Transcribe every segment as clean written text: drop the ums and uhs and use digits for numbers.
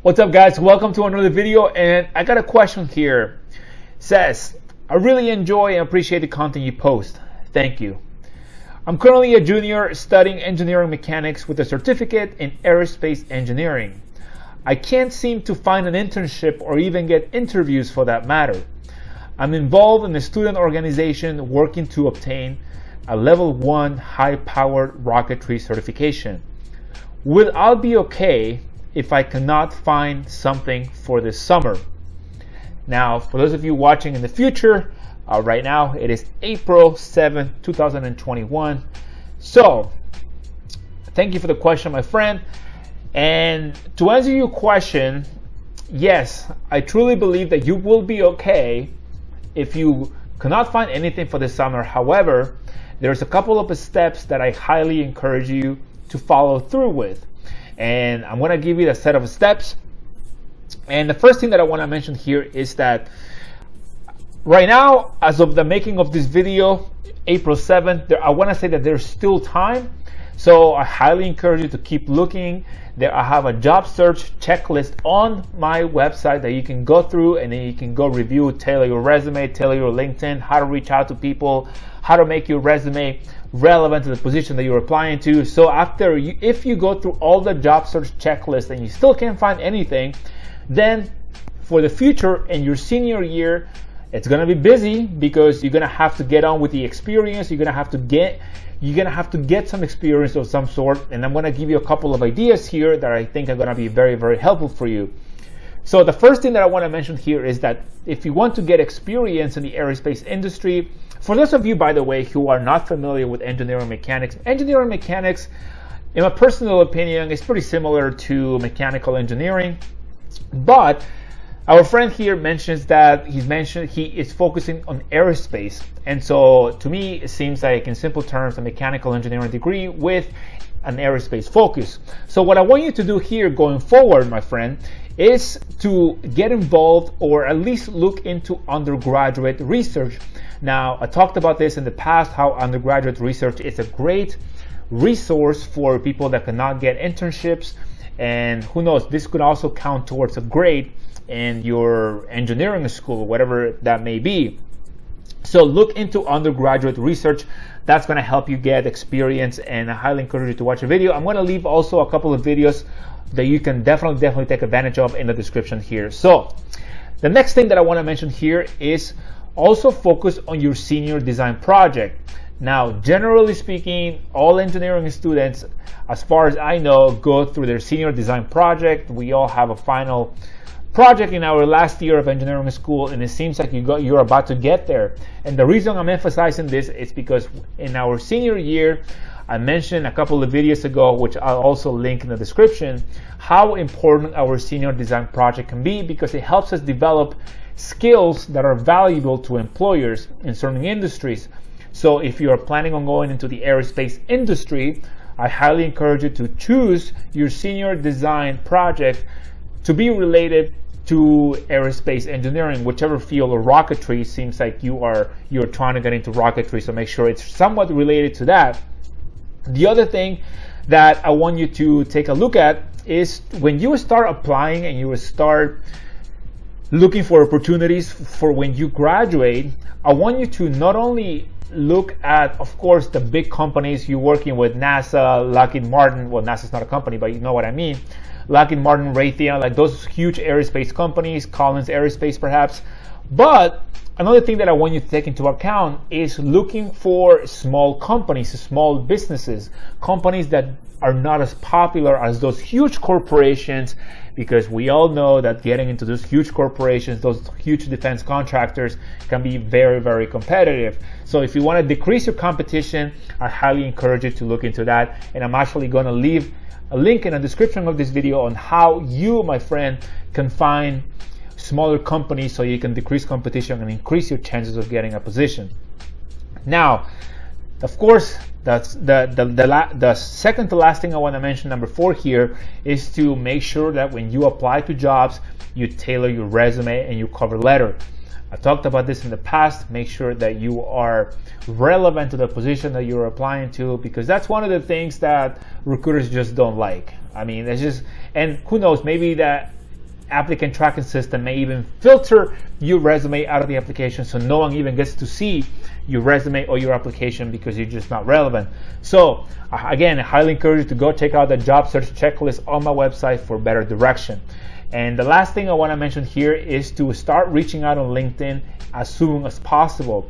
What's up, guys? Welcome to another video, and I got a question here. It says, I really enjoy and appreciate the content you post. Thank you. I'm currently a junior studying engineering mechanics with a certificate in aerospace engineering. I can't seem to find an internship or even get interviews for that matter. I'm involved in a student organization working to obtain a level 1 high-powered rocketry certification. Will I be okay if I cannot find something for this summer? Now, for those of you watching in the future, right now it is April 7, 2021. So, thank you for the question, my friend. And to answer your question, yes, I truly believe that you will be okay if you cannot find anything for this summer. However, there's a couple of steps that I highly encourage you to follow through with. And I'm going to give you a set of steps. And the first thing that I want to mention here is that right now, as of the making of this video, April 7th, I want to say that there's still time. So I highly encourage you to keep looking. There, I have a job search checklist on my website that you can go through, and then you can go review, tailor your resume, tailor your LinkedIn, how to reach out to people, how to make your resume relevant to the position that you're applying to. So if you go through all the job search checklist and you still can't find anything, then for the future in your senior year, it's gonna be busy because you're gonna have to get on with the experience. You're gonna have to get some experience of some sort. And I'm gonna give you a couple of ideas here that I think are gonna be very, very helpful for you. So the first thing that I want to mention here is that if you want to get experience in the aerospace industry, for those of you, by the way, who are not familiar with engineering mechanics, in my personal opinion, is pretty similar to mechanical engineering. But our friend here mentions that he is focusing on aerospace. And so to me, it seems like, in simple terms, a mechanical engineering degree with an aerospace focus. So what I want you to do here going forward, my friend, is to get involved or at least look into undergraduate research. Now, I talked about this in the past, how undergraduate research is a great resource for people that cannot get internships. And who knows, this could also count towards a grade in your engineering school, whatever that may be. So look into undergraduate research. That's going to help you get experience, and I highly encourage you to watch a video. I'm going to leave also a couple of videos that you can definitely take advantage of in the description here. So the next thing that I want to mention here is also focus on your senior design project. Now, generally speaking, all engineering students, as far as I know, go through their senior design project. We all have a final project in our last year of engineering school, and it seems like you're about to get there. And the reason I'm emphasizing this is because in our senior year, I mentioned a couple of videos ago, which I'll also link in the description, how important our senior design project can be, because it helps us develop skills that are valuable to employers in certain industries. So if you are planning on going into the aerospace industry, I highly encourage you to choose your senior design project to be related to aerospace engineering, whichever field, or rocketry. Seems like you're trying to get into rocketry, so make sure it's somewhat related to that. The other thing that I want you to take a look at is when you start applying and you start looking for opportunities for when you graduate, I want you to not only look at, of course, the big companies you're working with, NASA, Lockheed Martin. Well, NASA's not a company, but you know what I mean. Lockheed Martin, Raytheon, like those huge aerospace companies, Collins Aerospace perhaps. But another thing that I want you to take into account is looking for small companies, small businesses, companies that are not as popular as those huge corporations, because we all know that getting into those huge corporations, those huge defense contractors, can be very, very competitive. So if you want to decrease your competition, I highly encourage you to look into that. And I'm actually going to leave a link in the description of this video on how you, my friend, can find smaller companies so you can decrease competition and increase your chances of getting a position. Now, of course, that's the second to last thing I want to mention, number 4 here, is to make sure that when you apply to jobs, you tailor your resume and your cover letter. I talked about this in the past. Make sure that you are relevant to the position that you're applying to, because that's one of the things that recruiters just don't like. I mean, it's just, and who knows, maybe that applicant tracking system may even filter your resume out of the application, so no one even gets to see your resume or your application because you're just not relevant. So again, I highly encourage you to go check out the job search checklist on my website for better direction. And the last thing I want to mention here is to start reaching out on LinkedIn as soon as possible.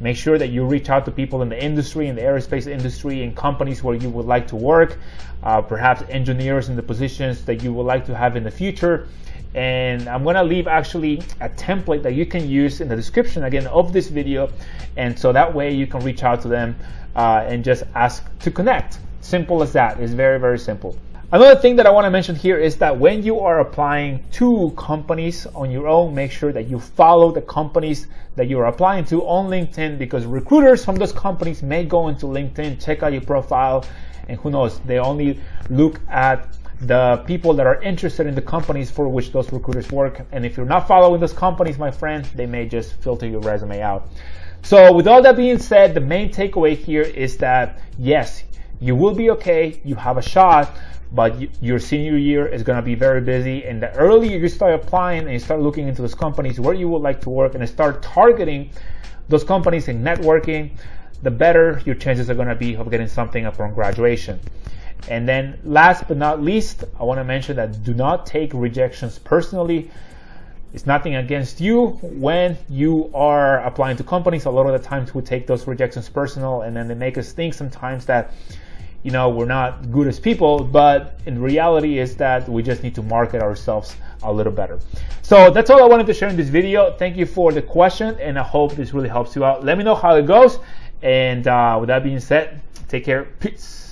Make sure that you reach out to people in the industry, in the aerospace industry, in companies where you would like to work, perhaps engineers in the positions that you would like to have in the future. And I'm going to leave actually a template that you can use in the description again of this video, and so that way you can reach out to them and just ask to connect. Simple as that. It's very, very simple. Another thing that I want to mention here is that when you are applying to companies on your own, make sure that you follow the companies that you're applying to on LinkedIn, because recruiters from those companies may go into LinkedIn, check out your profile, and who knows, they only look at the people that are interested in the companies for which those recruiters work. And if you're not following those companies, my friend, they may just filter your resume out. So with all that being said, the main takeaway here is that yes, you will be okay, you have a shot, but your senior year is going to be very busy, and the earlier you start applying and you start looking into those companies where you would like to work and start targeting those companies and networking, the better your chances are going to be of getting something upon graduation. And then last but not least, I want to mention that do not take rejections personally. It's nothing against you. When you are applying to companies, a lot of the times we take those rejections personal, and then they make us think sometimes that, you know, we're not good as people, but in reality is that we just need to market ourselves a little better. So that's all I wanted to share in this video. Thank you for the question, and I hope this really helps you out. Let me know how it goes, and with that being said, take care. Peace.